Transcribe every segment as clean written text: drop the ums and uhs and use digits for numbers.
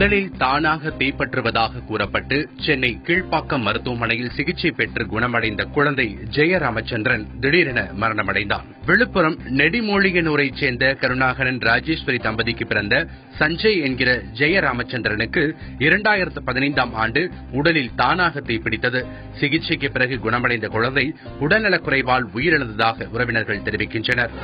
உடலில் தானாக தீப்பற்றுவதாக கூறப்பட்டு சென்னை கீழ்ப்பாக்கம் மருத்துவமனையில் சிகிச்சை பெற்று குணமடைந்த குழந்தை ஜெயராமச்சந்திரன் திடீரென மரணமடைந்தார். விழுப்புரம் நெடிமூழியனூரைச் சேர்ந்த கருணாகரன் ராஜேஸ்வரி தம்பதிக்கு பிறந்த சஞ்சய் என்கிற ஜெயராமச்சந்திரனுக்கு 2015ஆம் ஆண்டு உடலில் தானாக தீப்பிடித்தது. சிகிச்சைக்கு பிறகு குணமடைந்த குழந்தை உடல்நலக்குறைவால் உயிரிழந்ததாக உறவினர்கள் தெரிவிக்கின்றனர்.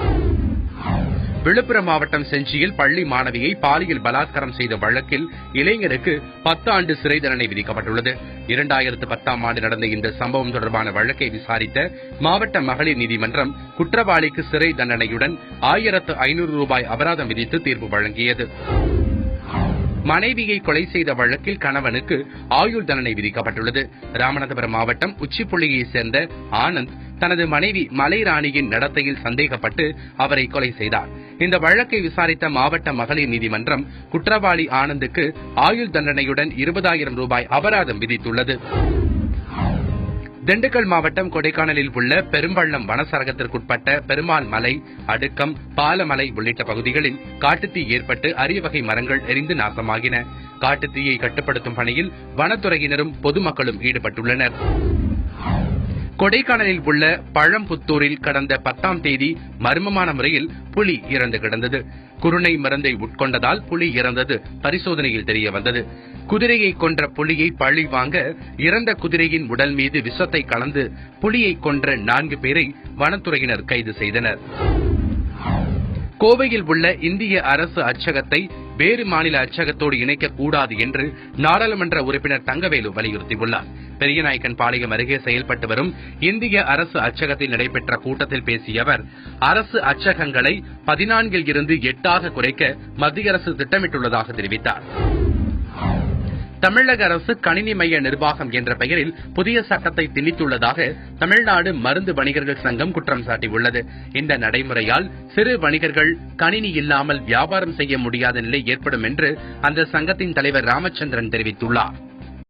விழுப்புரம் மாவட்டம் செஞ்சியில் பள்ளி மாணவியை பாலியல் பலாத்காரம் செய்த வழக்கில் இளைஞருக்கு 10 ஆண்டு சிறை தண்டனை விதிக்கப்பட்டுள்ளது. 2010ஆம் ஆண்டு நடந்த இந்த சம்பவம் தொடர்பான வழக்கை விசாரித்த மாவட்ட மகளிர் நீதிமன்றம் குற்றவாளிக்கு சிறை தண்டனையுடன் 1500 ரூபாய் அபராதம் விதித்து தீர்ப்பு வழங்கியது. மனைவியை கொலை செய்த வழக்கில் கணவனுக்கு ஆயுள் தண்டனை விதிக்கப்பட்டுள்ளது. ராமநாதபுரம் மாவட்டம் உச்சிப்புள்ளியைச் சேர்ந்த ஆனந்த் தனது மனைவி மலைராணியின் நடத்தையில் சந்தேகப்பட்டு அவரை கொலை செய்தார். இந்த வழக்கை விசாரித்த மாவட்ட மகளிர் நீதிமன்றம் குற்றவாளி ஆனந்துக்கு ஆயுள் தண்டனையுடன் 20,000 ரூபாய் அபராதம் விதித்துள்ளது. திண்டுக்கல் மாவட்டம் கொடைக்கானலில் உள்ள பெரும்பள்ளம் வனசரகத்திற்குட்பட்ட பெருமாள் மலை, அடுக்கம், பாலமலை உள்ளிட்ட பகுதிகளில் காட்டுத்தீ ஏற்பட்டு அரிய வகை மரங்கள் எரிந்து நாசமாகின. காட்டுத்தீயை கட்டுப்படுத்தும் பணியில் வனத்துறையினரும் பொதுமக்களும் ஈடுபட்டுள்ளனர். கொடைக்கானலில் உள்ள பழம்புத்தூரில் கடந்த 10ஆம் தேதி மர்மமான முறையில் புலி இறந்து கிடந்தது. குருணை மருந்தை உட்கொண்டதால் புலி இறந்தது பரிசோதனையில் தெரியவந்தது. குதிரையை கொன்ற புலியை பழி வாங்க இறந்த குதிரையின் உடல் மீது விஷத்தை கலந்து புலியை கொன்ற 4 பேரை வனத்துறையினர் கைது செய்தனர். கோவையில் உள்ள இந்திய அரசு அச்சகத்தை வேறு மாநில அச்சகத்தோடு இணைக்கக்கூடாது என்று நாடாளுமன்ற உறுப்பினர் தங்கவேலு வலியுறுத்தியுள்ளார். பெரியநாயக்கன் பாளையம் அருகே செயல்பட்டு வரும் இந்திய அரசு அச்சகத்தில் நடைபெற்ற கூட்டத்தில் பேசிய அவர், அரசு அச்சகங்களை 14 இருந்து 8 குறைக்க மத்திய அரசு திட்டமிட்டுள்ளதாக தெரிவித்தார். தமிழக அரசு கணினி மைய நிர்வாகம் என்ற பெயரில் புதிய சட்டத்தை திணித்துள்ளதாக தமிழ்நாடு மருந்து வணிகர்கள் சங்கம் குற்றம் சாட்டியுள்ளது. இந்த நடைமுறையால் சிறு வணிகர்கள் கணினி இல்லாமல் வியாபாரம் செய்ய முடியாத நிலை ஏற்படும் என்று அந்த சங்கத்தின் தலைவர் ராமச்சந்திரன் தெரிவித்துள்ளார்.